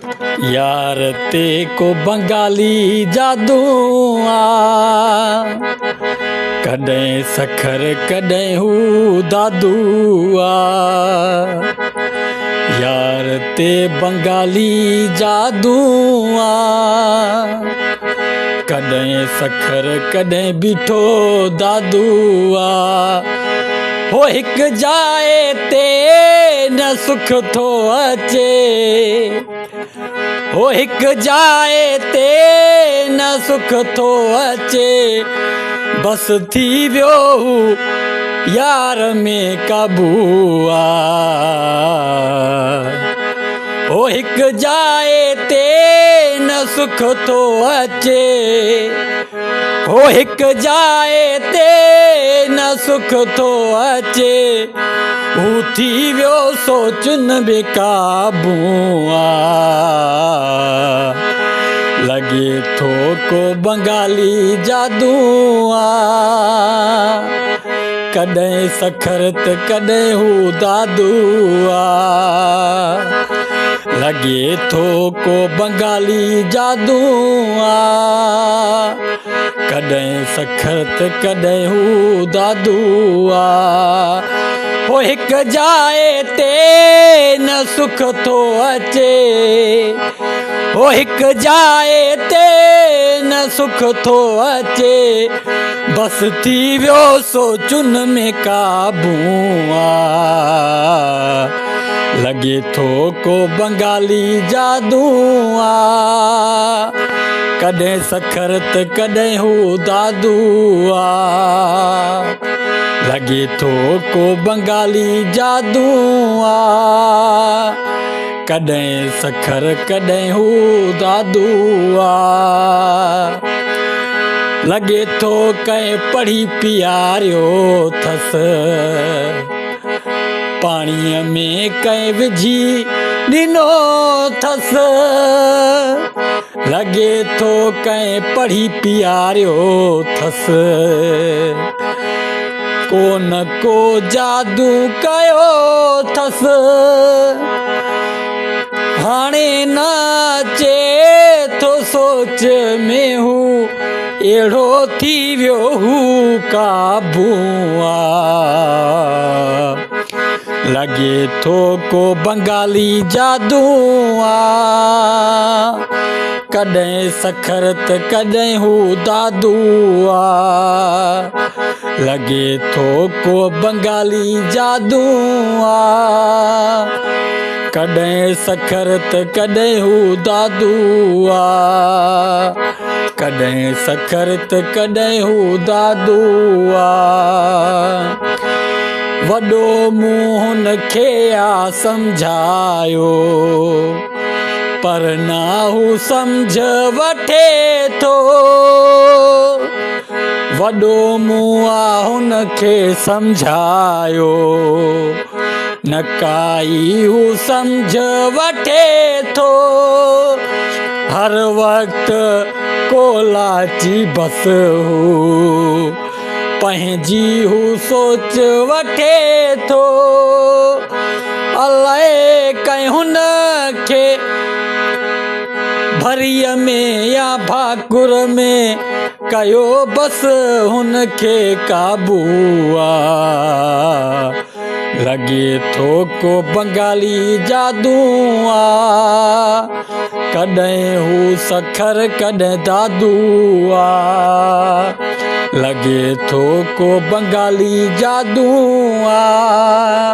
यार ते को बंगाली जादू आ, कॾहिं सखर कॾहिं हू दादू आ। यार ते बंगाली जादू आ, कॾहिं सखर कॾहिं बीठो दादू आ। हो हिक जाए ते न सुख थो अचे, हो हिक जाए ते न सुख थो अचे, बस थी वियो हू यार में काबू आ। हो हिक जाए ते न सुख थो अचे, हो हिक जाए ते न सुख थो अचे, हू थी वियो सोचुन बेकाबू आ। लॻे थो को बंगाली जादू आ, कॾहिं सखर त कॾहिं हू दादू आ। लॻे थो को बंगाली जादू आ, कॾहिं सखर त कॾहिं हू दादू आ। हो हिक जाए ते न सुख थो अचे, हो हिक जाए ते न सुख थो अचे, बस थी वियो सोचुन में काबू आ। लॻे थो को बंगाली जादू आ, कॾहिं सखर त कॾहिं हू दादू आ। लॻे थो को बंगाली जादू आ, कॾहिं सखर कॾहिं हू दादू आ। लॻे थो कंहिं पढ़ी पियारियो अथसि, पाणीअ में कंहिं विझी ॾिनो अथसि। लॻे थो कंहिं पढ़ी पियारियो अथसि, को न को जादू कयो अथसि। हाणे न अचे थो सोच में हू अहिड़ो थी वियो हू काबू आ। लॻे थो को बंगाली जादू आ, कॾहिं सखर त कॾहिं हू दादू आ। लॻे थो को बंगाली जादू आ, कॾहिं सखर त कॾहिं हू दादू आ। कॾहिं सखर त कॾहिं हू दादू आ। वॾो मूं हुनखे आ सम्झायो, पर ना हू सम्झ वठे थो। वॾो मूं आ हुनखे सम्झायो, न काई हू सम्झ वठे थो। हर वक़्तु को लाची बस हू पंहिंजी हू सोच वठे थो। अलाए कंहिं हुन खे भरीअ में या भाकुर में कयो बस हुनखे काबू आ। लॻे थो को बंगाली जादू आ, कॾहिं हू सखर कॾहिं दादू आ। लॻे थो को बंगाली जादू आ,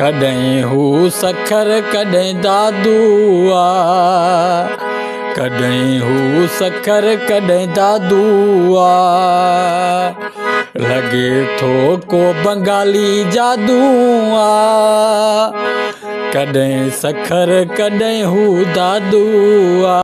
कॾहिं हू सखर कॾहिं दादू आ। कॾहिं हू सखर कॾहिं दादू आ। लॻे थो को बंगाली जादू आ, कॾहिं सखर कॾहिं हू दादू आ।